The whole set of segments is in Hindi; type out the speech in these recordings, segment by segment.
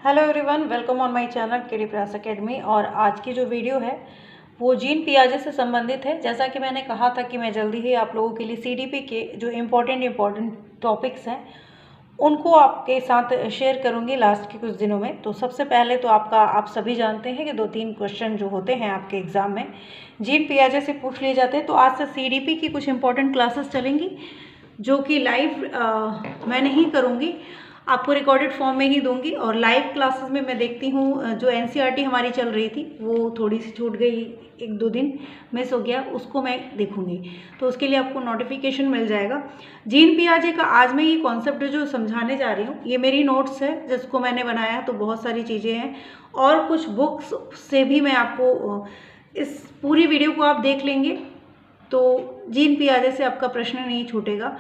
Hello everyone, welcome on my channel KD प्रयास एकेडमी। और आज की जो वीडियो है वो जीन पियाजे से संबंधित है। जैसा कि मैंने कहा था कि मैं जल्दी ही आप लोगों के लिए सीडीपी के जो इम्पोर्टेंट टॉपिक्स हैं उनको आपके साथ शेयर करूंगी लास्ट के कुछ दिनों में। तो सबसे पहले तो आप सभी जानते हैं कि 2-3 क्वेश्चन जो होते हैं आपके एग्ज़ाम में जीन पियाजे से पूछ लिए जाते हैं। तो आज से सीडीपी की कुछ इंपॉर्टेंट क्लासेस चलेंगी जो कि लाइव मैं नहीं करूँगी, आपको रिकॉर्डेड फॉर्म में ही दूंगी। और लाइव क्लासेस में मैं देखती हूँ जो एनसीईआरटी हमारी चल रही थी वो थोड़ी सी छूट गई, 1-2 दिन मिस हो गया, उसको मैं देखूंगी। तो उसके लिए आपको नोटिफिकेशन मिल जाएगा। जीन पियाजे का आज मैं ये कॉन्सेप्ट जो समझाने जा रही हूँ, ये मेरी नोट्स है जिसको मैंने बनाया है। तो बहुत सारी चीज़ें हैं और कुछ बुक्स से भी मैं आपको इस पूरी वीडियो को आप देख लेंगे तो जीन पियाजे से आपका प्रश्न नहीं छूटेगा।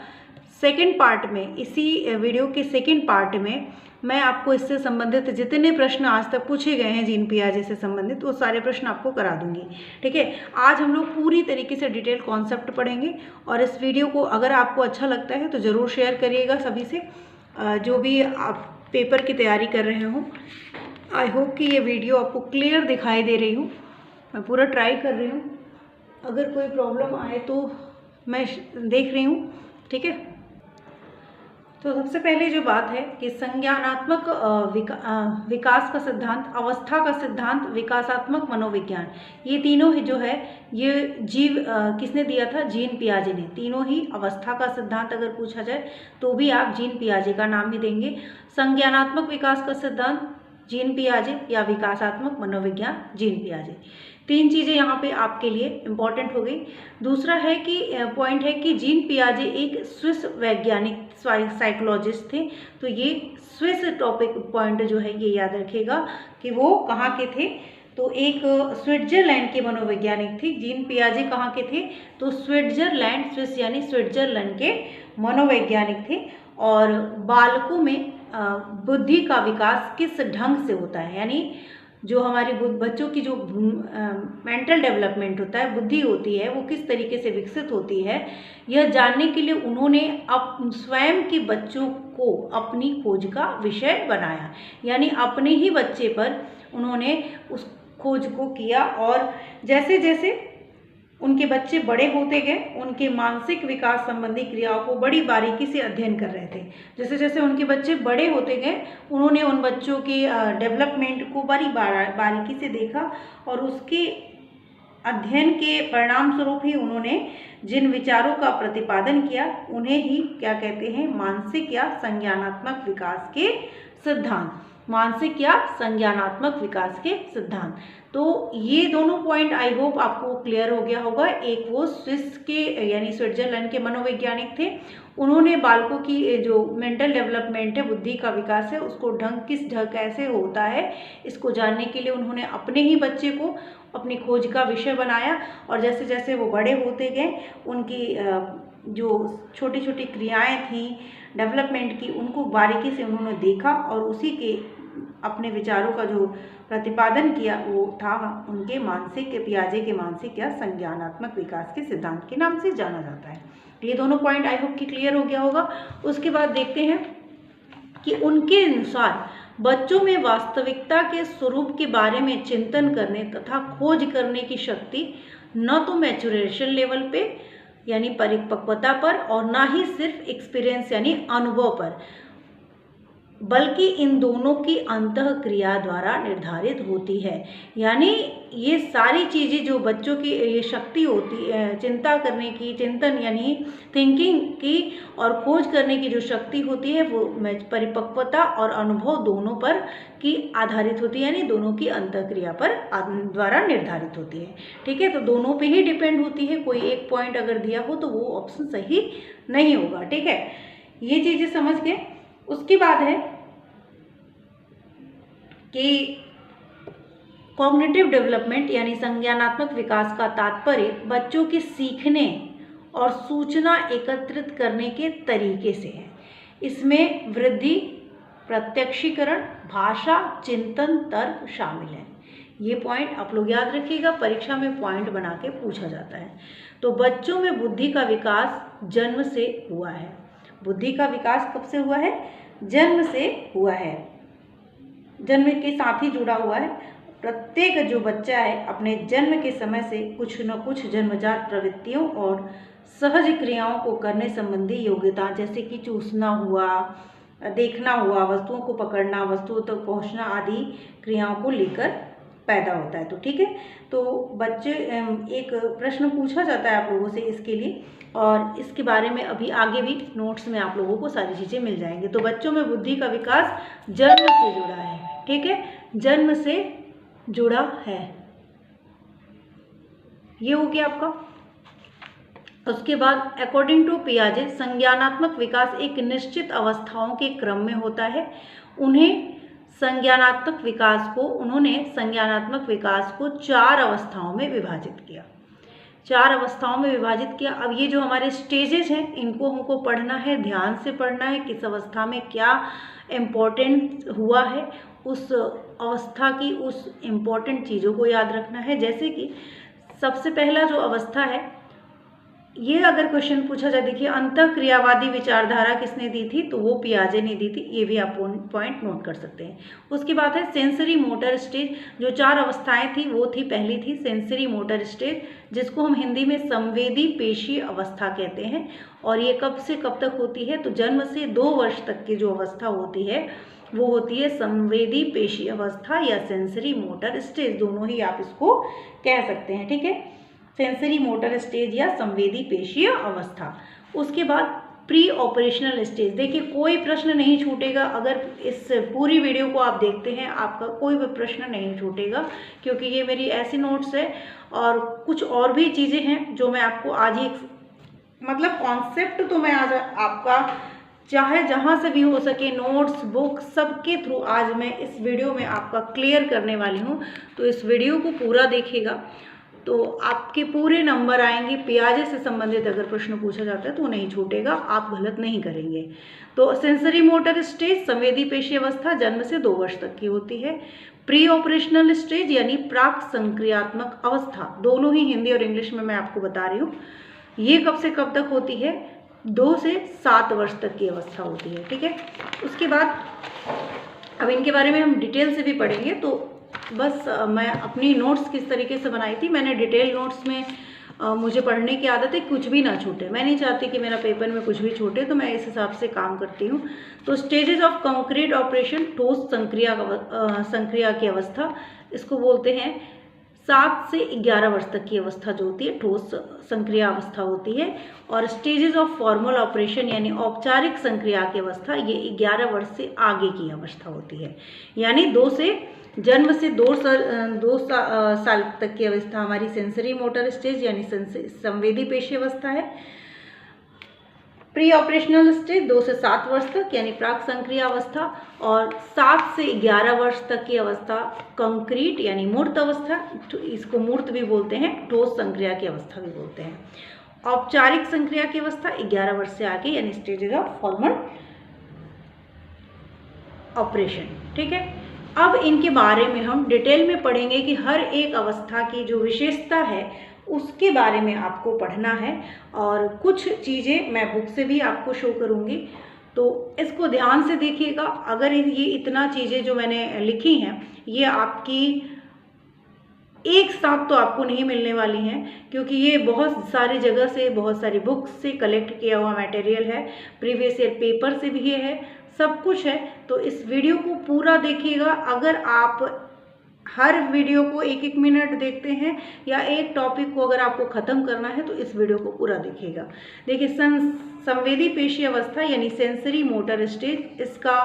सेकेंड पार्ट में, इसी वीडियो के सेकेंड पार्ट में मैं आपको इससे संबंधित जितने प्रश्न आज तक पूछे गए हैं जीन पियाजे से संबंधित वो सारे प्रश्न आपको करा दूंगी। ठीक है, आज हम लोग पूरी तरीके से डिटेल कॉन्सेप्ट पढ़ेंगे। और इस वीडियो को अगर आपको अच्छा लगता है तो ज़रूर शेयर करिएगा सभी से, जो भी आप पेपर की तैयारी कर रहे हो। आई होप कि ये वीडियो आपको क्लियर दिखाई दे रही हूँ। मैं पूरा ट्राई कर रही हूँ, अगर कोई प्रॉब्लम आए तो मैं देख रही हूँ। ठीक है, तो सबसे पहले जो बात है कि संज्ञानात्मक विकास का सिद्धांत, अवस्था का सिद्धांत, विकासात्मक मनोविज्ञान, ये तीनों जो है ये किसने दिया था? जीन पियाजे ने। तीनों ही अवस्था का सिद्धांत अगर पूछा जाए तो भी आप जीन पियाजे का नाम ही देंगे। संज्ञानात्मक विकास का सिद्धांत जीन पियाजे या विकासात्मक मनोविज्ञान जीन पियाजे। 3 चीज़ें यहाँ पे आपके लिए इम्पॉर्टेंट हो गई। दूसरा है कि पॉइंट है कि जीन पियाजे एक स्विस वैज्ञानिक साइकोलॉजिस्ट थे। तो ये स्विस टॉपिक पॉइंट जो है ये याद रखिएगा कि वो कहाँ के थे। तो एक स्विट्जरलैंड के मनोवैज्ञानिक थे। जीन पियाजे कहाँ के थे? तो स्विट्जरलैंड, स्विस यानी स्विट्जरलैंड के मनोवैज्ञानिक थे। और बालकों में बुद्धि का विकास किस ढंग से होता है, यानी जो हमारी बच्चों की जो मेंटल डेवलपमेंट होता है, बुद्धि होती है, वो किस तरीके से विकसित होती है, यह जानने के लिए उन्होंने स्वयं के बच्चों को अपनी खोज का विषय बनाया। यानी अपने ही बच्चे पर उन्होंने उस खोज को किया। और जैसे जैसे उनके बच्चे बड़े होते गए उनके मानसिक विकास संबंधी क्रियाओं को बड़ी बारीकी से अध्ययन कर रहे थे। जैसे जैसे उनके बच्चे बड़े होते गए उन्होंने उन बच्चों के डेवलपमेंट को बड़ी बारीकी से देखा और उसके अध्ययन के परिणाम स्वरूप ही उन्होंने जिन विचारों का प्रतिपादन किया उन्हें ही क्या कहते हैं? मानसिक या संज्ञानात्मक विकास के सिद्धांत। मानसिक या संज्ञानात्मक विकास के सिद्धांत। तो ये दोनों पॉइंट आई होप आपको क्लियर हो गया होगा। एक वो स्विस के यानी स्विट्जरलैंड के मनोवैज्ञानिक थे, उन्होंने बालकों की जो मेंटल डेवलपमेंट है, बुद्धि का विकास है, उसको किस ढंग कैसे होता है इसको जानने के लिए उन्होंने अपने ही बच्चे को अपनी खोज का विषय बनाया। और जैसे जैसे वो बड़े होते गए उनकी जो छोटी छोटी क्रियाएं थी डेवलपमेंट की, उनको बारीकी से उन्होंने देखा और उसी के अपने विचारों का जो प्रतिपादन किया वो था उनके मानसिक, पियाजे के मानसिक या संज्ञानात्मक विकास के सिद्धांत के नाम से जाना जाता है। ये दोनों पॉइंट आई होप कि क्लियर हो गया होगा। उसके बाद देखते हैं कि उनके अनुसार बच्चों में वास्तविकता के स्वरूप के बारे में चिंतन करने तथा खोज करने की शक्ति न तो मैच्योरेशन लेवल पे यानी परिपक्वता पर और ना ही सिर्फ एक्सपीरियंस यानी अनुभव पर, बल्कि इन दोनों की अंतःक्रिया द्वारा निर्धारित होती है। यानी ये सारी चीज़ें जो बच्चों की ये शक्ति होती है चिंता करने की, चिंतन यानी थिंकिंग की और खोज करने की जो शक्ति होती है वो परिपक्वता और अनुभव दोनों पर की आधारित होती है, यानी दोनों की अंतःक्रिया पर द्वारा निर्धारित होती है। ठीक है, तो दोनों पे ही डिपेंड होती है। कोई एक पॉइंट अगर दिया हो तो वो ऑप्शन सही नहीं होगा। ठीक है, ये चीज़ें समझ के उसके बाद है कि कॉग्निटिव डेवलपमेंट यानी संज्ञानात्मक विकास का तात्पर्य बच्चों के सीखने और सूचना एकत्रित करने के तरीके से है। इसमें वृद्धि, प्रत्यक्षीकरण, भाषा, चिंतन, तर्क शामिल है। ये पॉइंट आप लोग याद रखिएगा, परीक्षा में पॉइंट बना के पूछा जाता है। तो बच्चों में बुद्धि का विकास जन्म से हुआ है। बुद्धि का विकास कब से हुआ है? जन्म से हुआ है। जन्म के साथ ही जुड़ा हुआ है। प्रत्येक जो बच्चा है अपने जन्म के समय से कुछ न कुछ जन्मजात प्रवृत्तियों और सहज क्रियाओं को करने संबंधी योग्यता, जैसे कि चूसना हुआ, देखना हुआ, वस्तुओं को पकड़ना, वस्तुओं तक पहुंचना आदि क्रियाओं को लेकर पैदा होता है। तो ठीक है, तो बच्चे एक प्रश्न पूछा जाता है आप लोगों से इसके लिए, और इसके बारे में अभी आगे भी नोट्स में आप लोगों को सारी चीज़ें मिल जाएंगी। तो बच्चों में बुद्धि का विकास जन्म से जुड़ा है, ठीक है, जन्म से जुड़ा है, ये हो गया आपका। उसके बाद अकॉर्डिंग टू पियाजे संज्ञानात्मक विकास एक निश्चित अवस्थाओं के क्रम में होता है। उन्होंने संज्ञानात्मक विकास को 4 अवस्थाओं में विभाजित किया, 4 अवस्थाओं में विभाजित किया। अब ये जो हमारे स्टेजेस हैं इनको हमको पढ़ना है, ध्यान से पढ़ना है, किस अवस्था में क्या इम्पोर्टेंट हुआ है, उस अवस्था की उस इम्पोर्टेंट चीज़ों को याद रखना है। जैसे कि सबसे पहला जो अवस्था है, ये अगर क्वेश्चन पूछा जाए, देखिए अंतःक्रियावादी विचारधारा किसने दी थी, तो वो पियाजे ने दी थी, ये भी आप पॉइंट नोट कर सकते हैं। उसके बाद है सेंसरी मोटर स्टेज, जो 4 अवस्थाएं थी वो थी, पहली थी सेंसरी मोटर स्टेज, जिसको हम हिंदी में संवेदी पेशी अवस्था कहते हैं, और ये कब से कब तक होती है, तो जन्म से 2 वर्ष तक की जो अवस्था होती है वो होती है संवेदी पेशी अवस्था या सेंसरी मोटर स्टेज, दोनों ही आप इसको कह सकते हैं, ठीक है, सेंसरी मोटर स्टेज या संवेदी पेशीय अवस्था। उसके बाद प्री ऑपरेशनल स्टेज, देखिए कोई प्रश्न नहीं छूटेगा, अगर इस पूरी वीडियो को आप देखते हैं आपका कोई भी प्रश्न नहीं छूटेगा, क्योंकि ये मेरी ऐसी नोट्स है और कुछ और भी चीज़ें हैं जो मैं आपको आज ही, मतलब कॉन्सेप्ट तो मैं आज आपका चाहे जहाँ से भी हो सके नोट्स बुक सबके थ्रू आज मैं इस वीडियो में आपका क्लियर करने वाली हूँ। तो इस वीडियो को पूरा देखिएगा तो आपके पूरे नंबर आएंगे। पियाजे से संबंधित अगर प्रश्न पूछा जाता है तो नहीं छूटेगा, आप गलत नहीं करेंगे। तो सेंसरी मोटर स्टेज संवेदी पेशी अवस्था जन्म से 2 वर्ष तक की होती है। प्री ऑपरेशनल स्टेज यानी प्राक संक्रियात्मक अवस्था, दोनों ही हिंदी और इंग्लिश में मैं आपको बता रही हूँ, ये कब से कब तक होती है, 2 से 7 वर्ष तक की अवस्था होती है, ठीक है। उसके बाद अब इनके बारे में हम डिटेल से भी पढ़ेंगे, तो बस मैं अपनी नोट्स किस तरीके से बनाई थी, मैंने डिटेल नोट्स में मुझे पढ़ने की आदत है, कुछ भी ना छूटे, मैं नहीं चाहती कि मेरा पेपर में कुछ भी छूटे, तो मैं इस हिसाब से काम करती हूँ। तो स्टेजेस ऑफ कंक्रीट ऑपरेशन, ठोस संक्रिया की अवस्था, इसको बोलते हैं 7 से 11 वर्ष तक की अवस्था जो होती है ठोस संक्रिया अवस्था होती है। और स्टेजेस ऑफ फॉर्मल ऑपरेशन यानी औपचारिक संक्रिया की अवस्था, ये 11 वर्ष से आगे की अवस्था होती है, यानी जन्म से 2 साल तक की अवस्था हमारी सेंसरी मोटर स्टेज यानी संवेदी पेशी अवस्था है। प्री ऑपरेशनल स्टेज 2 से 7 वर्ष तक यानी प्राक संक्रिया अवस्था, और 7 से 11 वर्ष तक की अवस्था कंक्रीट यानी मूर्त अवस्था, इसको मूर्त भी बोलते हैं, ठोस संक्रिया की अवस्था भी बोलते हैं। औपचारिक संक्रिया की अवस्था 11 वर्ष से आगे यानी स्टेजेस ऑफ फॉर्मल ऑपरेशन, ठीक है। अब इनके बारे में हम डिटेल में पढ़ेंगे कि हर एक अवस्था की जो विशेषता है उसके बारे में आपको पढ़ना है, और कुछ चीज़ें मैं बुक से भी आपको शो करूँगी, तो इसको ध्यान से देखिएगा। अगर ये इतना चीज़ें जो मैंने लिखी हैं ये आपकी एक साथ तो आपको नहीं मिलने वाली हैं, क्योंकि ये बहुत सारी जगह से, बहुत सारी बुक्स से कलेक्ट किया हुआ मटेरियल है, प्रीवियस ईयर पेपर से भी ये है, सब कुछ है। तो इस वीडियो को पूरा देखिएगा। अगर आप हर वीडियो को 1-1 मिनट देखते हैं या एक टॉपिक को अगर आपको ख़त्म करना है तो इस वीडियो को पूरा देखिएगा। देखिए संवेदी पेशी अवस्था यानी सेंसरी मोटर स्टेज, इसका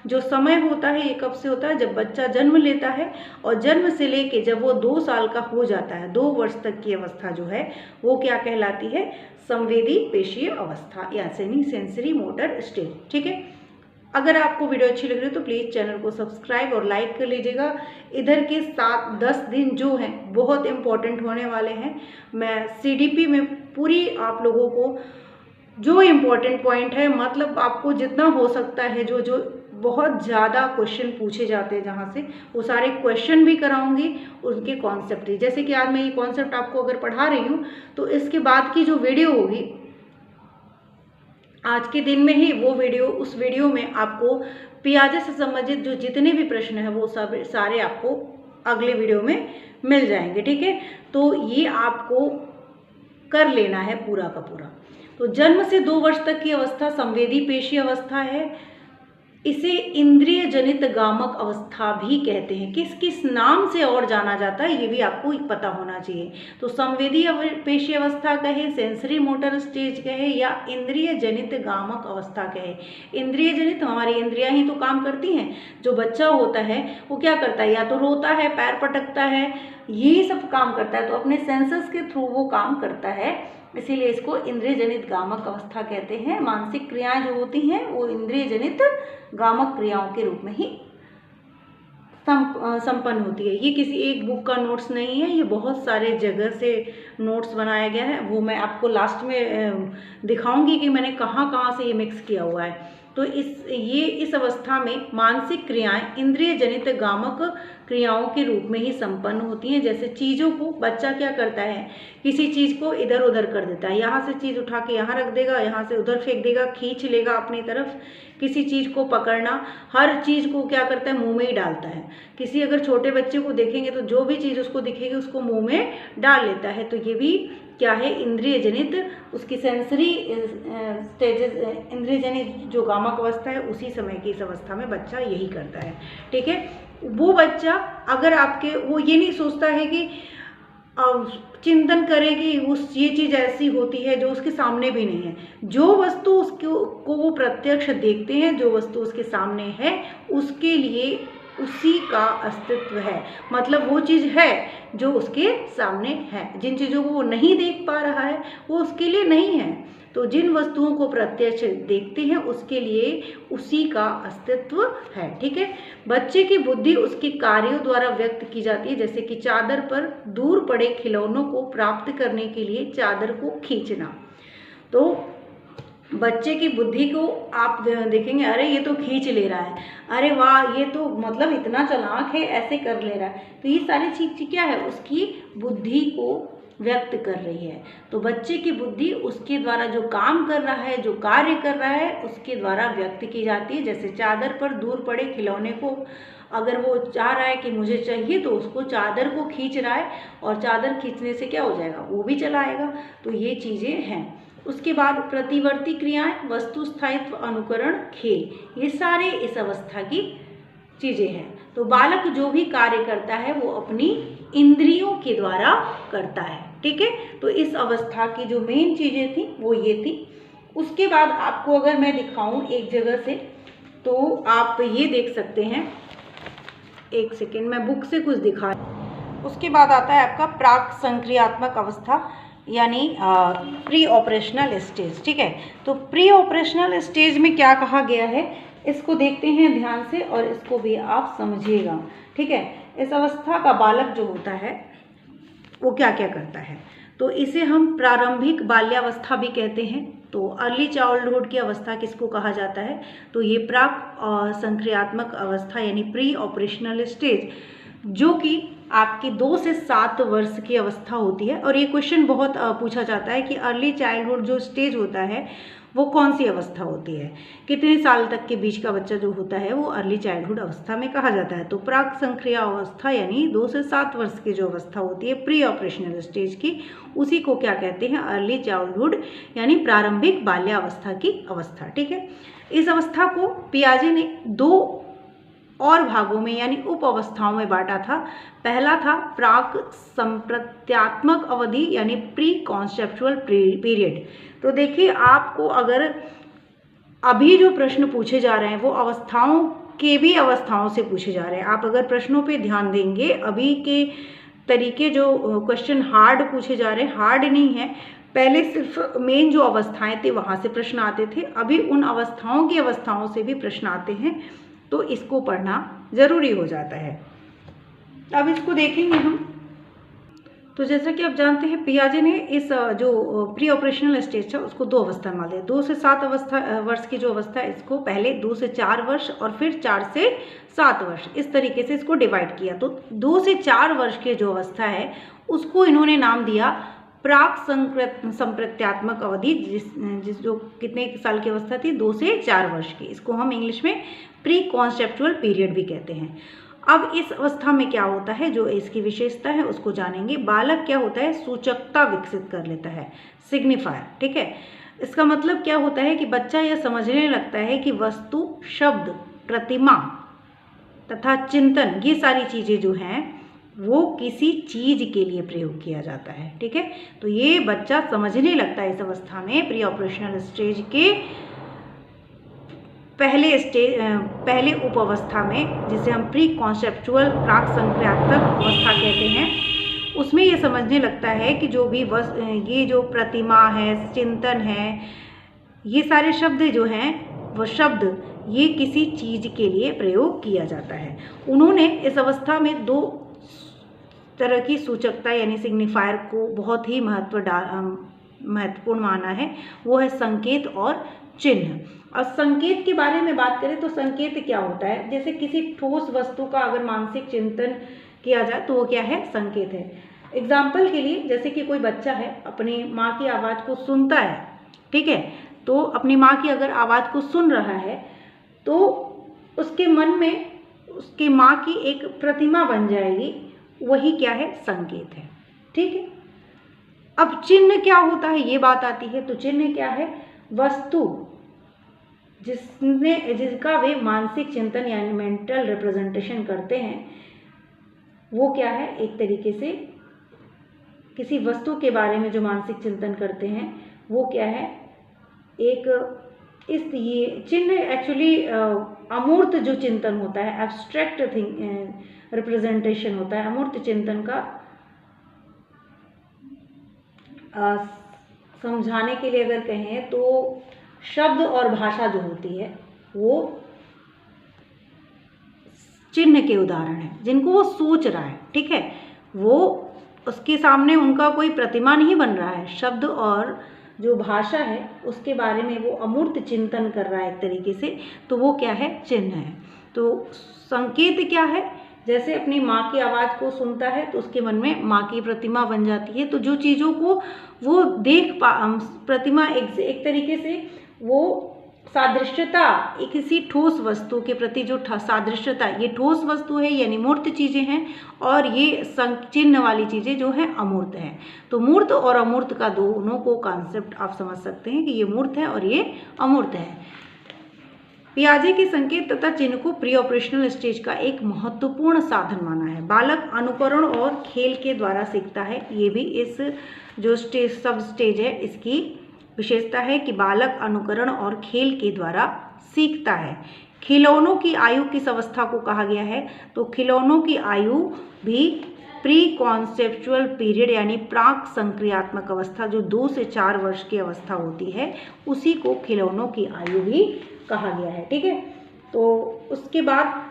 जो समय होता है ये कब से होता है, जब बच्चा जन्म लेता है, और जन्म से लेके जब वो 2 साल का हो जाता है, 2 वर्ष तक की अवस्था जो है वो क्या कहलाती है, संवेदी पेशीय अवस्था यानी सेंसरी मोटर स्टेज, ठीक है। अगर आपको वीडियो अच्छी लग रही है तो प्लीज़ चैनल को सब्सक्राइब और लाइक कर लीजिएगा। इधर के 7-10 दिन जो हैं बहुत इम्पॉर्टेंट होने वाले हैं। मैं CDP में पूरी आप लोगों को जो इम्पोर्टेंट पॉइंट है, मतलब आपको जितना हो सकता है, जो बहुत ज़्यादा क्वेश्चन पूछे जाते हैं जहाँ से, वो सारे क्वेश्चन भी कराऊंगी, उनके कॉन्सेप्ट ही। जैसे कि आज मैं ये कॉन्सेप्ट आपको अगर पढ़ा रही हूँ तो इसके बाद की जो वीडियो होगी आज के दिन में ही वो वीडियो, उस वीडियो में आपको पियाजे से संबंधित जो जितने भी प्रश्न हैं वो सब सारे आपको अगले वीडियो में मिल जाएंगे, ठीक है। तो ये आपको कर लेना है पूरा का पूरा। तो जन्म से 2 वर्ष तक की अवस्था संवेदी पेशी अवस्था है। इसे इंद्रिय जनित गामक अवस्था भी कहते हैं। किस किस नाम से और जाना जाता है ये भी आपको पता होना चाहिए। तो संवेदी पेशी अवस्था कहे, सेंसरी मोटर स्टेज कहे, या इंद्रिय जनित गामक अवस्था कहे। इंद्रिय जनित हमारी इंद्रियां ही तो काम करती हैं। जो बच्चा होता है वो क्या करता है, या तो रोता है, पैर पटकता है, यही सब काम करता है। तो अपने सेंसस के थ्रू वो काम करता है, इसीलिए इसको इंद्रिय जनित गामक अवस्था कहते हैं। मानसिक क्रियाएं जो होती हैं वो इंद्रिय जनित गामक क्रियाओं के रूप में ही संपन्न होती है। ये किसी एक बुक का नोट्स नहीं है, ये बहुत सारे जगह से नोट्स बनाया गया है। वो मैं आपको लास्ट में दिखाऊंगी कि मैंने कहाँ कहाँ से ये मिक्स किया हुआ है। तो इस अवस्था में मानसिक क्रियाएं इंद्रिय जनित गामक क्रियाओं के रूप में ही संपन्न होती हैं। जैसे चीज़ों को बच्चा क्या करता है, किसी चीज़ को इधर उधर कर देता है, यहाँ से चीज़ उठा के यहाँ रख देगा, यहाँ से उधर फेंक देगा, खींच लेगा अपनी तरफ। किसी चीज़ को पकड़ना, हर चीज़ को क्या करता है, मुंह में ही डालता है। किसी अगर छोटे बच्चे को देखेंगे तो जो भी चीज़ उसको दिखेगी उसको मुंह में डाल लेता है। तो ये भी क्या है, इंद्रिय जनित, उसकी सेंसरी स्टेजेस, इंद्रिय जनित जो गामक अवस्था है उसी समय की इस अवस्था में बच्चा यही करता है, ठीक है। वो बच्चा अगर आपके, वो ये नहीं सोचता है कि चिंतन करे कि ये चीज़ ऐसी होती है जो उसके सामने भी नहीं है। जो वस्तु उसको वो प्रत्यक्ष देखते हैं, जो वस्तु उसके सामने है, उसके लिए उसी का अस्तित्व है। मतलब वो चीज़ है जो उसके सामने है। जिन चीज़ों को वो नहीं देख पा रहा है वो उसके लिए नहीं है। तो जिन वस्तुओं को प्रत्यक्ष देखते हैं उसके लिए उसी का अस्तित्व है, ठीक है। बच्चे की बुद्धि उसके कार्यों द्वारा व्यक्त की जाती है। जैसे कि चादर पर दूर पड़े खिलौनों को प्राप्त करने के लिए चादर को खींचना। तो बच्चे की बुद्धि को आप देखेंगे, अरे ये तो खींच ले रहा है, अरे वाह ये तो मतलब इतना चालाक है, ऐसे कर ले रहा है। तो ये सारी चीज़ क्या है, उसकी बुद्धि को व्यक्त कर रही है। तो बच्चे की बुद्धि उसके द्वारा जो काम कर रहा है, जो कार्य कर रहा है, उसके द्वारा व्यक्त की जाती है। जैसे चादर पर दूर पड़े खिलौने को अगर वो चाह रहा है कि मुझे चाहिए, तो उसको चादर को खींच रहा है, और चादर खींचने से क्या हो जाएगा, वो भी चला आएगा। तो ये चीज़ें हैं। उसके बाद प्रतिवर्ती क्रियाएं, वस्तु स्थायित्व, अनुकरण, खेल, ये सारे इस अवस्था की चीज़ें हैं। तो बालक जो भी कार्य करता है वो अपनी इंद्रियों के द्वारा करता है, ठीक है। तो इस अवस्था की जो मेन चीज़ें थी वो ये थी। उसके बाद आपको अगर मैं दिखाऊं एक जगह से, तो आप ये देख सकते हैं, एक सेकेंड मैं बुक से कुछ दिखा। उसके बाद आता है आपका प्राक संक्रियात्मक अवस्था, यानी प्री ऑपरेशनल स्टेज, ठीक है। तो प्री ऑपरेशनल स्टेज में क्या कहा गया है, इसको देखते हैं ध्यान से और इसको भी आप समझिएगा, ठीक है। इस अवस्था का बालक जो होता है वो क्या क्या करता है, तो इसे हम प्रारंभिक बाल्यावस्था भी कहते हैं। तो अर्ली चाइल्डहुड की अवस्था किसको कहा जाता है, तो ये प्राक संक्रियात्मक अवस्था यानी प्री ऑपरेशनल स्टेज, जो कि आपकी 2 से 7 वर्ष की अवस्था होती है। और ये क्वेश्चन बहुत पूछा जाता है कि अर्ली चाइल्डहुड जो स्टेज होता है वो कौन सी अवस्था होती है, कितने साल तक के बीच का बच्चा जो होता है वो अर्ली चाइल्डहुड अवस्था में कहा जाता है। तो प्राक संक्रिया अवस्था यानी 2 से 7 वर्ष की जो अवस्था होती है प्री ऑपरेशनल स्टेज की, उसी को क्या कहते हैं, अर्ली चाइल्डहुड यानी प्रारंभिक बाल्यावस्था की अवस्था, ठीक है। इस अवस्था को पियाजे ने 2 और भागों में यानी उप अवस्थाओं में बांटा था। पहला था प्राक संप्रत्यात्मक अवधि यानी प्री कॉन्सेप्चुअल पीरियड। तो देखिए, आपको अगर अभी जो प्रश्न पूछे जा रहे हैं वो अवस्थाओं के भी अवस्थाओं से पूछे जा रहे हैं। आप अगर प्रश्नों पे ध्यान देंगे, अभी के तरीके जो क्वेश्चन हार्ड पूछे जा रहे हैं, हार्ड नहीं है। पहले सिर्फ मेन जो अवस्थाएं थे वहाँ से प्रश्न आते थे, अभी उन अवस्थाओं की अवस्थाओं से भी प्रश्न आते हैं। तो इसको पढ़ना ज़रूरी हो जाता है। अब इसको देखेंगे हम। तो जैसा कि आप जानते हैं, पियाजे ने इस जो प्री ऑपरेशनल स्टेज है उसको 2 अवस्था में दिया। 2 से 7 वर्ष की जो अवस्था है इसको पहले 2 से 4 वर्ष और फिर 4 से 7 वर्ष, इस तरीके से इसको डिवाइड किया। तो 2 से 4 वर्ष की जो अवस्था है उसको इन्होंने नाम दिया प्राक संप्रत्यात्मक अवधि, जिस जो कितने साल की अवस्था थी, 2 से 4 वर्ष की, इसको हम इंग्लिश में प्री कॉन्सेप्चुअल पीरियड भी कहते हैं। अब इस अवस्था में क्या होता है, जो इसकी विशेषता है उसको जानेंगे। बालक क्या होता है, सूचकता विकसित कर लेता है, सिग्निफायर। ठीक है, इसका मतलब क्या होता है कि बच्चा यह समझने लगता है कि वस्तु, शब्द, प्रतिमा तथा चिंतन, ये सारी चीज़ें जो हैं वो किसी चीज़ के लिए प्रयोग किया जाता है। ठीक है, तो ये बच्चा समझने लगता है इस अवस्था में, प्री ऑपरेशनल स्टेज के पहले उप अवस्था में, जिसे हम प्री कॉन्सेप्चुअल प्राक संक्रियात्मक अवस्था कहते हैं, उसमें ये समझने लगता है कि जो भी ये जो प्रतिमा है, चिंतन है, ये सारे शब्द जो हैं वो शब्द ये किसी चीज़ के लिए प्रयोग किया जाता है। उन्होंने इस अवस्था में 2 तरह की सूचकता यानी सिग्निफायर को बहुत ही महत्वपूर्ण माना है, वो है संकेत और चिन्ह। और संकेत के बारे में बात करें तो संकेत क्या होता है, जैसे किसी ठोस वस्तु का अगर मानसिक चिंतन किया जाए तो वो क्या है, संकेत है। एग्जाम्पल के लिए, जैसे कि कोई बच्चा है अपनी माँ की आवाज़ को सुनता है, ठीक है, तो अपनी माँ की अगर आवाज़ को सुन रहा है तो उसके मन में उसकी माँ की एक प्रतिमा बन जाएगी, वही क्या है, संकेत है। ठीक है, अब चिन्ह क्या होता है ये बात आती है, तो चिन्ह क्या है, वस्तु जिसका वे मानसिक चिंतन यानी मेंटल रिप्रेजेंटेशन करते हैं, वो क्या है, एक तरीके से किसी वस्तु के बारे में जो मानसिक चिंतन करते हैं वो क्या है, ये चिन्ह एक्चुअली अमूर्त जो चिंतन होता है, एब्स्ट्रैक्ट थिंग रिप्रेजेंटेशन होता है। अमूर्त चिंतन का समझाने के लिए अगर कहें तो शब्द और भाषा जो होती है वो चिन्ह के उदाहरण हैं, जिनको वो सोच रहा है। ठीक है, वो उसके सामने उनका कोई प्रतिमा नहीं बन रहा है, शब्द और जो भाषा है उसके बारे में वो अमूर्त चिंतन कर रहा है एक तरीके से, तो वो क्या है, चिन्ह है। तो संकेत क्या है, जैसे अपनी माँ की आवाज़ को सुनता है तो उसके मन में माँ की प्रतिमा बन जाती है, तो जो चीज़ों को वो प्रतिमा एक तरीके से वो सादृश्यता, किसी ठोस वस्तु के प्रति जो सादृश्यता, ये ठोस वस्तु है यानी मूर्त चीज़ें हैं, और ये चिन्ह वाली चीज़ें जो हैं अमूर्त हैं। तो मूर्त और अमूर्त का दोनों को कॉन्सेप्ट आप समझ सकते हैं कि ये मूर्त है और ये अमूर्त है। पियाजे के संकेत तथा चिन्ह को प्री ऑपरेशनल स्टेज का एक महत्वपूर्ण साधन माना है। बालक अनुकरण और खेल के द्वारा सीखता है, ये भी इस जो सब स्टेज है इसकी विशेषता है कि बालक अनुकरण और खेल के द्वारा सीखता है। खिलौनों की आयु किस अवस्था को कहा गया है, तो खिलौनों की आयु भी प्री कॉन्सेप्चुअल पीरियड यानी प्राक संक्रियात्मक अवस्था, जो 2 से 4 वर्ष की अवस्था होती है, उसी को खिलौनों की आयु भी कहा गया है। ठीक है, तो उसके बाद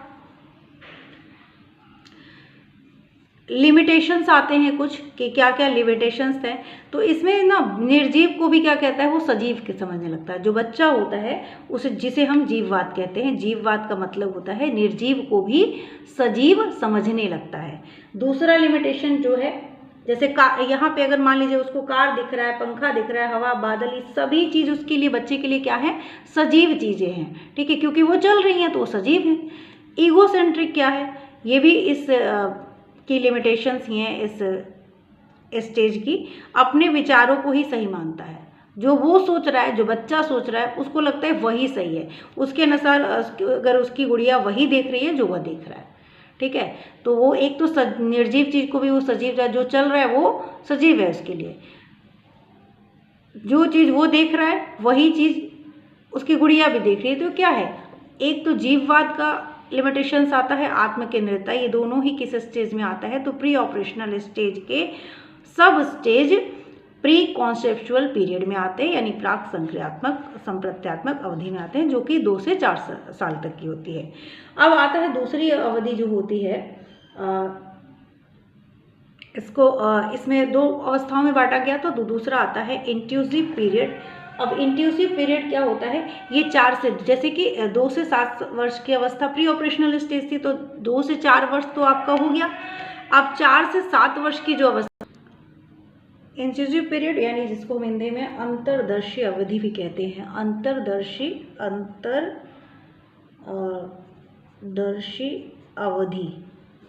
लिमिटेशंस आते हैं कुछ कि क्या क्या लिमिटेशंस हैं। तो इसमें ना निर्जीव को भी क्या कहता है, वो सजीव के समझने लगता है। जो बच्चा होता है उसे, जिसे हम जीववाद कहते हैं, जीववाद का मतलब होता है निर्जीव को भी सजीव समझने लगता है। दूसरा लिमिटेशन जो है, जैसे यहाँ पे अगर मान लीजिए उसको कार दिख रहा है, पंखा दिख रहा है, हवा, बादल, ये सभी चीज़ उसके लिए, बच्चे के लिए क्या है, सजीव चीज़ें हैं। ठीक है, क्योंकि वो चल रही हैं तो वो सजीव हैं। ईगोसेंट्रिक क्या है, ये भी इस की लिमिटेशंस ही हैं इस स्टेज की। अपने विचारों को ही सही मानता है, जो वो सोच रहा है, जो बच्चा सोच रहा है उसको लगता है वही सही है, उसके अनुसार अगर उसकी गुड़िया वही देख रही है जो वह देख रहा है। ठीक है, तो वो एक तो निर्जीव चीज़ को भी वो सजीव, जो चल रहा है वो सजीव है उसके लिए, जो चीज़ वो देख रहा है वही चीज़ उसकी गुड़िया भी देख रही है। तो क्या है, एक तो जीववाद का लिमिटेशंस आता है, आत्मकेंद्रितता, ये दोनों ही किस स्टेज में आता है, तो प्री ऑपरेशनल स्टेज के सब स्टेज प्री कॉन्सेप्चुअल पीरियड में आते हैं, यानी प्राक संक्रियात्मक संप्रत्यात्मक अवधि में आते हैं, जो कि 2 से 4 साल तक की होती है। अब आता है दूसरी अवधि जो होती है, इसमें 2 अवस्थाओं में बांटा गया, तो दूसरा आता है इंट्यूसिव पीरियड। अब इंट्यूसिव पीरियड क्या होता है, ये 4 से, जैसे कि 2 से 7 वर्ष की अवस्था प्री ऑपरेशनल स्टेज थी, तो 2 से 4 वर्ष तो आपका हो गया। अब 4 से 7 वर्ष की जो अवस्था, इंसिसिव पीरियड यानी जिसको हम हिंदी में अंतर्दर्शी अवधि भी कहते हैं, अंतर्दर्शी अवधि,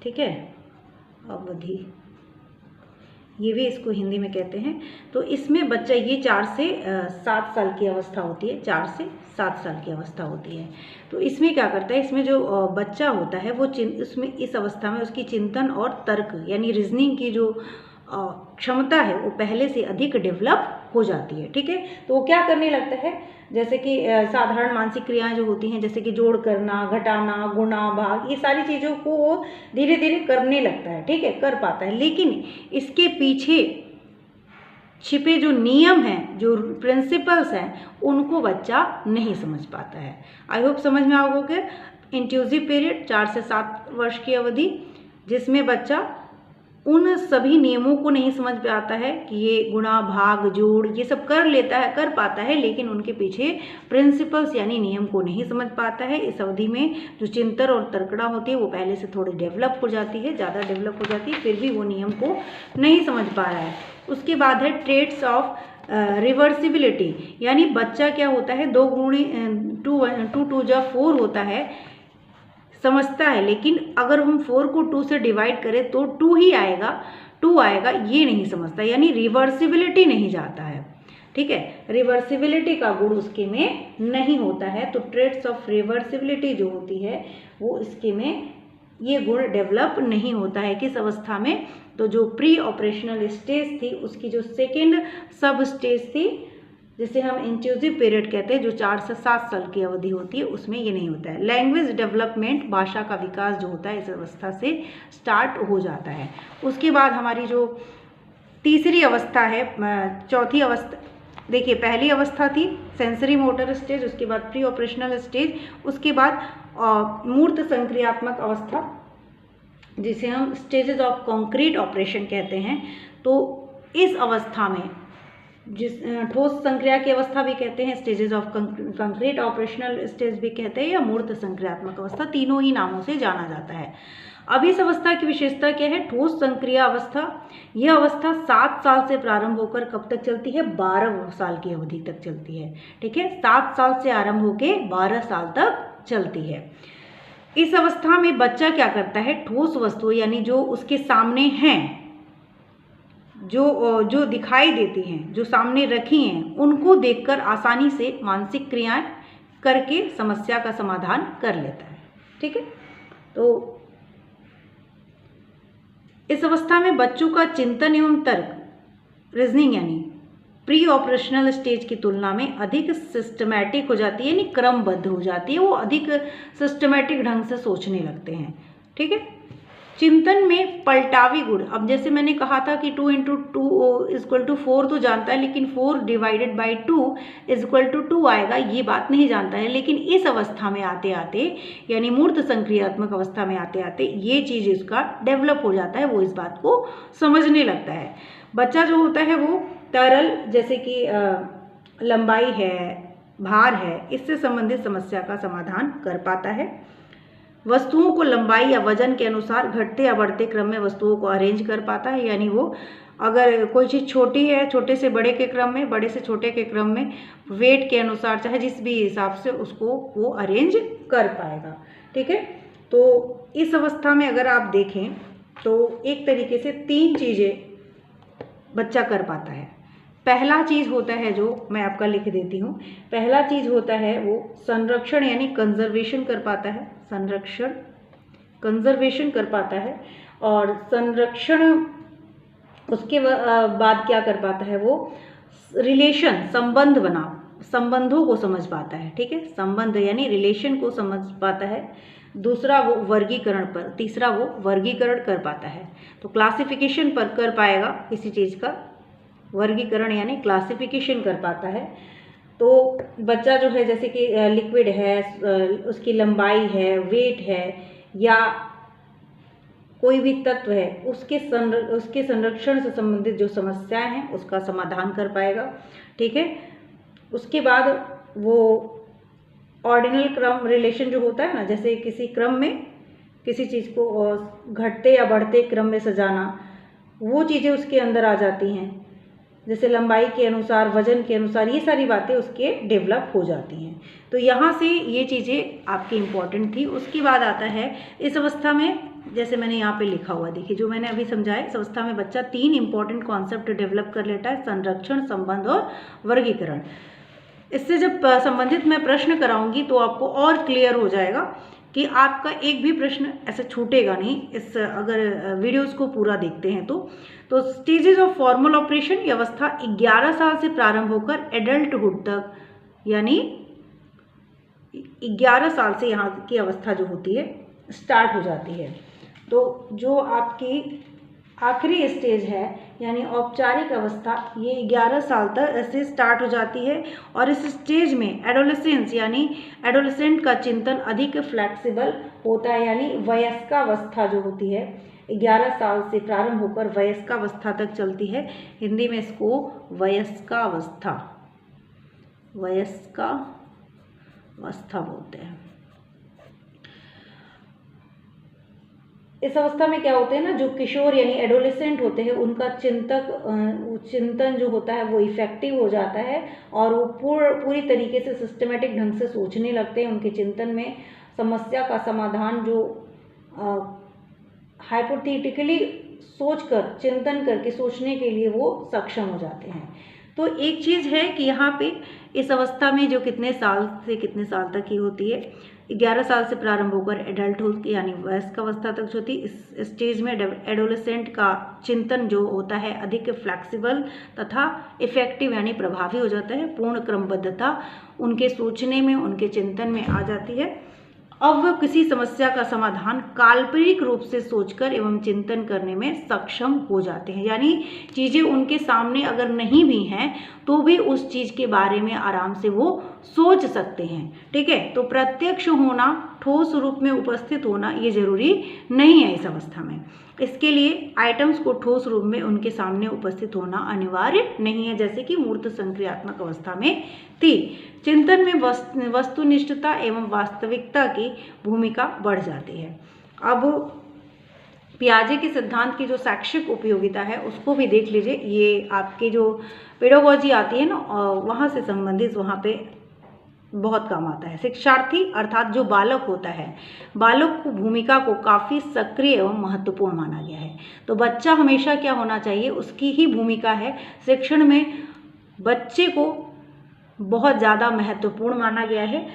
ठीक है, अवधि, ये भी इसको हिंदी में कहते हैं। तो इसमें बच्चा ये 4 से 7 साल की अवस्था होती है, 4 से 7 साल की अवस्था होती है। तो इसमें क्या करता है, इसमें जो बच्चा होता है वो इसमें इस अवस्था में उसकी चिंतन और तर्क यानी रीजनिंग की जो क्षमता है वो पहले से अधिक डेवलप हो जाती है, ठीक है। तो वो क्या करने लगता है, जैसे कि साधारण मानसिक क्रियाएं जो होती हैं, जैसे कि जोड़ करना, घटाना, गुणा, भाग, ये सारी चीज़ों को वो धीरे धीरे करने लगता है, ठीक है, कर पाता है। लेकिन इसके पीछे छिपे जो नियम हैं, जो प्रिंसिपल्स हैं, उनको बच्चा नहीं समझ पाता है। आई होप समझ में आओगे। इंट्यूसिव पीरियड 4 से 7 वर्ष की अवधि, जिसमें बच्चा उन सभी नियमों को नहीं समझ पाता है कि ये गुणा, भाग, जोड़ ये सब कर पाता है, लेकिन उनके पीछे प्रिंसिपल्स यानी नियम को नहीं समझ पाता है। इस अवधि में जो चिंतन और तर्कणा होती है वो पहले से थोड़ी डेवलप हो जाती है, ज़्यादा डेवलप हो जाती है, फिर भी वो नियम को नहीं समझ पा रहा है। उसके बाद है ट्रेट्स ऑफ रिवर्सिबिलिटी, यानी बच्चा क्या होता है, 2 गुणी 2 जा 4 होता है, समझता है, लेकिन अगर हम 4 को 2 से डिवाइड करें तो 2 ही आएगा, 2 आएगा, ये नहीं समझता, यानी रिवर्सिबिलिटी नहीं जाता है, ठीक है, रिवर्सिबिलिटी का गुण उसके में नहीं होता है। तो ट्रेट्स ऑफ रिवर्सिबिलिटी जो होती है वो इसके में ये गुण डेवलप नहीं होता है। किस अवस्था में, तो जो प्री ऑपरेशनल स्टेज थी उसकी जो सेकेंड सब स्टेज थी, जिसे हम इंट्यूसिव पीरियड कहते हैं, जो 4 से 7 साल की अवधि होती है, उसमें ये नहीं होता है। लैंग्वेज डेवलपमेंट, भाषा का विकास जो होता है इस अवस्था से स्टार्ट हो जाता है। उसके बाद हमारी जो तीसरी अवस्था है, चौथी अवस्था, देखिए पहली अवस्था थी सेंसरी मोटर स्टेज, उसके बाद प्री ऑपरेशनल स्टेज, उसके बाद मूर्त संक्रियात्मक अवस्था, जिसे हम स्टेजेस ऑफ कॉन्क्रीट ऑपरेशन कहते हैं। तो इस अवस्था में जिस ठोस संक्रिया की अवस्था भी कहते हैं, stages of concrete operational stage भी कहते हैं, या मूर्त संक्रियात्मक अवस्था, तीनों ही नामों से जाना जाता है। अब इस अवस्था की विशेषता क्या है, ठोस संक्रिया अवस्था, यह अवस्था 7 साल से प्रारंभ होकर कब तक चलती है, 12 साल की अवधि तक चलती है, ठीक है, 7 साल से आरंभ होकर 12 साल तक चलती है। इस अवस्था में बच्चा क्या करता है, ठोस वस्तु यानी जो उसके सामने हैं, जो दिखाई देती हैं, जो सामने रखी हैं, उनको देखकर आसानी से मानसिक क्रियाएं करके समस्या का समाधान कर लेता है, ठीक है। तो इस अवस्था में बच्चों का चिंतन एवं तर्क, रीजनिंग यानी प्री ऑपरेशनल स्टेज की तुलना में अधिक सिस्टमैटिक हो जाती है, यानी क्रमबद्ध हो जाती है, वो अधिक सिस्टमैटिक ढंग से सोचने लगते हैं, ठीक है। चिंतन में पलटावी गुण, अब जैसे मैंने कहा था कि 2 × 2 = 4 तो जानता है, लेकिन 4 ÷ 2 = 2 आएगा, ये बात नहीं जानता है। लेकिन इस अवस्था में आते आते, यानी मूर्त संक्रियात्मक अवस्था में आते आते ये चीज़ इसका डेवलप हो जाता है, वो इस बात को समझने लगता है। बच्चा जो होता है वो तरल, जैसे कि लंबाई है, भार है, इससे संबंधित समस्या का समाधान कर पाता है। वस्तुओं को लंबाई या वजन के अनुसार घटते या बढ़ते क्रम में वस्तुओं को अरेंज कर पाता है, यानी वो अगर कोई चीज़ छोटी है, छोटे से बड़े के क्रम में, बड़े से छोटे के क्रम में, वेट के अनुसार, चाहे जिस भी हिसाब से उसको वो अरेंज कर पाएगा, ठीक है। तो इस अवस्था में अगर आप देखें तो एक तरीके से 3 चीज़ें बच्चा कर पाता है। पहला चीज़ होता है, जो मैं आपका लिख देती हूँ, पहला चीज़ होता है वो संरक्षण यानी कंजर्वेशन कर पाता है, संरक्षण, कंजर्वेशन कर पाता है। और संरक्षण, उसके बाद क्या कर पाता है वो, रिलेशन, संबंध बना, संबंधों को समझ पाता है, ठीक है, संबंध यानी रिलेशन को समझ पाता है। दूसरा वो वर्गीकरण पर, तीसरा वो वर्गीकरण कर पाता है। तो क्लासिफिकेशन पर कर पाएगा किसी चीज़ का, वर्गीकरण यानी क्लासिफिकेशन कर पाता है। तो बच्चा जो है, जैसे कि लिक्विड है, उसकी लंबाई है, वेट है, या कोई भी तत्व है, उसके संरक्षण से संबंधित जो समस्याएं हैं उसका समाधान कर पाएगा, ठीक है। उसके बाद वो ऑर्डिनल क्रम रिलेशन जो होता है ना, जैसे किसी क्रम में किसी चीज़ को घटते या बढ़ते क्रम में सजाना, वो चीज़ें उसके अंदर आ जाती हैं। जैसे लंबाई के अनुसार, वजन के अनुसार, ये सारी बातें उसके डेवलप हो जाती हैं। तो यहाँ से ये चीज़ें आपकी इम्पॉर्टेंट थी। उसके बाद आता है इस अवस्था में, जैसे मैंने यहाँ पे लिखा हुआ देखिए, जो मैंने अभी समझाया, इस अवस्था में बच्चा 3 इंपॉर्टेंट कॉन्सेप्ट डेवलप कर लेता है, संरक्षण, संबंध और वर्गीकरण। इससे जब संबंधित मैं प्रश्न कराऊंगी तो आपको और क्लियर हो जाएगा कि आपका एक भी प्रश्न ऐसे छूटेगा नहीं इस, अगर वीडियोस को पूरा देखते हैं तो स्टेजेस ऑफ फॉर्मल ऑपरेशन, ये अवस्था 11 साल से प्रारंभ होकर एडल्टहुड तक, यानी 11 साल से यहाँ की अवस्था जो होती है स्टार्ट हो जाती है। तो जो आपकी आखिरी स्टेज है यानी औपचारिक अवस्था, ये 11 साल तक से स्टार्ट हो जाती है। और इस स्टेज में एडोलेसेंस यानी एडोलेसेंट का चिंतन अधिक फ्लैक्सिबल होता है, यानी वयस्कावस्था जो होती है 11 साल से प्रारंभ होकर वयस्कावस्था तक चलती है। हिंदी में इसको वयस्कावस्था बोलते हैं। इस अवस्था में क्या होते हैं ना, जो किशोर यानी एडोलेसेंट होते हैं, उनका चिंतन जो होता है वो इफेक्टिव हो जाता है और वो पूरी तरीके से सिस्टमेटिक ढंग से सोचने लगते हैं। उनके चिंतन में समस्या का समाधान जो हाइपोथेटिकली सोचकर, चिंतन करके सोचने के लिए वो सक्षम हो जाते हैं। तो एक चीज़ है कि यहाँ पे इस अवस्था में जो कितने साल से कितने साल तक की होती है, 11 साल से प्रारंभ होकर एडल्टहुड यानी वयस्क अवस्था तक होती है। इस स्टेज में एडोलेसेंट का चिंतन जो होता है अधिक फ्लैक्सिबल तथा इफेक्टिव यानी प्रभावी हो जाता है। पूर्ण क्रमबद्धता उनके सोचने में, उनके चिंतन में आ जाती है। अब वह किसी समस्या का समाधान काल्पनिक रूप से सोचकर एवं चिंतन करने में सक्षम हो जाते हैं, यानी चीज़ें उनके सामने अगर नहीं भी हैं तो भी उस चीज़ के बारे में आराम से वो सोच सकते हैं। ठीक है, तो प्रत्यक्ष होना, ठोस रूप में उपस्थित होना ये जरूरी नहीं है इस अवस्था में। इसके लिए आइटम्स को ठोस रूप में उनके सामने उपस्थित होना अनिवार्य नहीं है, जैसे कि मूर्त संक्रियात्मक अवस्था में थी। चिंतन में वस्तुनिष्ठता एवं वास्तविकता की भूमिका बढ़ जाती है। अब पियाजे के सिद्धांत की जो शैक्षिक उपयोगिता है उसको भी देख लीजिए। ये आपके जो पेडागोजी आती है ना, वहाँ से संबंधित, वहाँ पे बहुत काम आता है। शिक्षार्थी अर्थात जो बालक होता है, बालक को भूमिका को काफ़ी सक्रिय एवं महत्वपूर्ण माना गया है। तो बच्चा हमेशा क्या होना चाहिए, उसकी ही भूमिका है शिक्षण में, बच्चे को बहुत ज़्यादा महत्वपूर्ण माना गया है।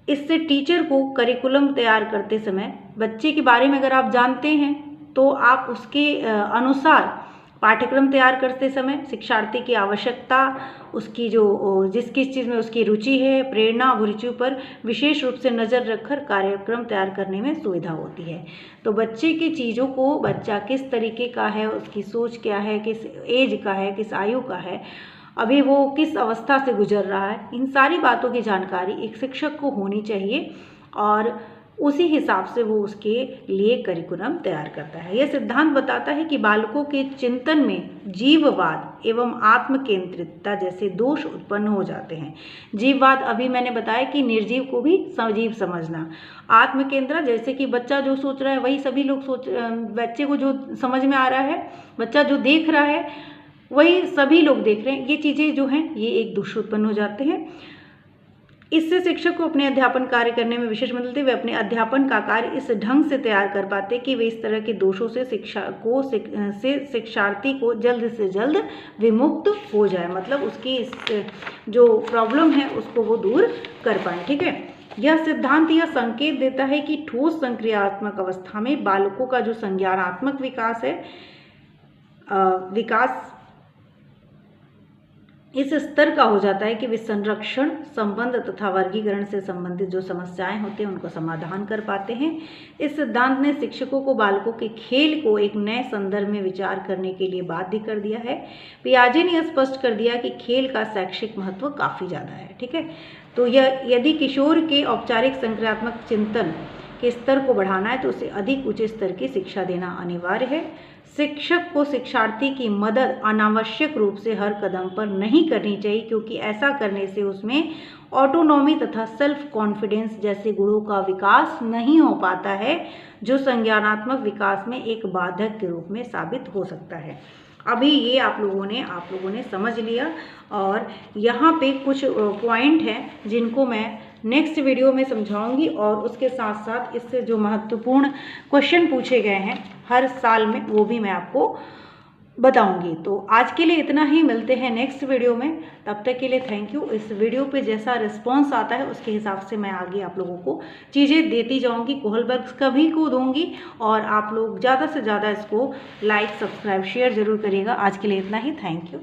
इससे टीचर को करिकुलम तैयार करते समय बच्चे के बारे में अगर आप जानते हैं तो आप उसके अनुसार पाठ्यक्रम तैयार करते समय शिक्षार्थी की आवश्यकता, उसकी जो जिस किस चीज़ में उसकी रुचि है, प्रेरणा, अभिरुचि पर विशेष रूप से नज़र रखकर कार्यक्रम तैयार करने में सुविधा होती है। तो बच्चे की चीज़ों को, बच्चा किस तरीके का है, उसकी सोच क्या है, किस एज का है, किस आयु का है, अभी वो किस अवस्था से गुजर रहा है, इन सारी बातों की जानकारी एक शिक्षक को होनी चाहिए और उसी हिसाब से वो उसके लिए करिकुलम तैयार करता है। यह सिद्धांत बताता है कि बालकों के चिंतन में जीववाद एवं आत्मकेंद्रितता जैसे दोष उत्पन्न हो जाते हैं। जीववाद अभी मैंने बताया कि निर्जीव को भी सजीव समझना, आत्मकेंद्र जैसे कि बच्चा जो सोच रहा है वही सभी लोग बच्चे को जो समझ में आ रहा है, बच्चा जो देख रहा है वही सभी लोग देख रहे हैं, ये चीज़ें जो हैं ये एक दोष उत्पन्न हो जाते हैं। इससे शिक्षक को अपने अध्यापन कार्य करने में विशेष मदद मिलती है। वे अपने अध्यापन का कार्य इस ढंग से तैयार कर पाते कि वे इस तरह के दोषों से शिक्षार्थी को जल्द से जल्द विमुक्त हो जाए, मतलब उसकी इस जो प्रॉब्लम है उसको वो दूर कर पाए। ठीक है, यह सिद्धांत यह संकेत देता है कि ठोस संक्रियात्मक अवस्था में बालकों का जो संज्ञानात्मक विकास है, विकास इस स्तर का हो जाता है कि वे संरक्षण, संबंध तथा वर्गीकरण से संबंधित जो समस्याएं होती हैं उनको समाधान कर पाते हैं। इस सिद्धांत ने शिक्षकों को बालकों के खेल को एक नए संदर्भ में विचार करने के लिए बाध्य कर दिया है। पियाजे ने स्पष्ट कर दिया कि खेल का शैक्षिक महत्व काफ़ी ज़्यादा है। ठीक है, तो यह यदि किशोर के औपचारिक संक्रियात्मक चिंतन के स्तर को बढ़ाना है तो उसे अधिक उच्च स्तर की शिक्षा देना अनिवार्य है। शिक्षक को शिक्षार्थी की मदद अनावश्यक रूप से हर कदम पर नहीं करनी चाहिए, क्योंकि ऐसा करने से उसमें ऑटोनॉमी तथा सेल्फ कॉन्फिडेंस जैसे गुणों का विकास नहीं हो पाता है, जो संज्ञानात्मक विकास में एक बाधक के रूप में साबित हो सकता है। अभी ये आप लोगों ने समझ लिया। और यहाँ पे कुछ पॉइंट हैं जिनको मैं नेक्स्ट वीडियो में समझाऊंगी, और उसके साथ साथ इससे जो महत्वपूर्ण क्वेश्चन पूछे गए हैं हर साल में वो भी मैं आपको बताऊंगी। तो आज के लिए इतना ही, मिलते हैं नेक्स्ट वीडियो में। तब तक के लिए थैंक यू। इस वीडियो पे जैसा रिस्पांस आता है उसके हिसाब से मैं आगे आप लोगों को चीज़ें देती जाऊंगी, कोहलबर्ग कभी को दूंगी, और आप लोग ज़्यादा से ज़्यादा इसको लाइक, सब्सक्राइब, शेयर ज़रूर करिएगा। आज के लिए इतना ही, थैंक यू।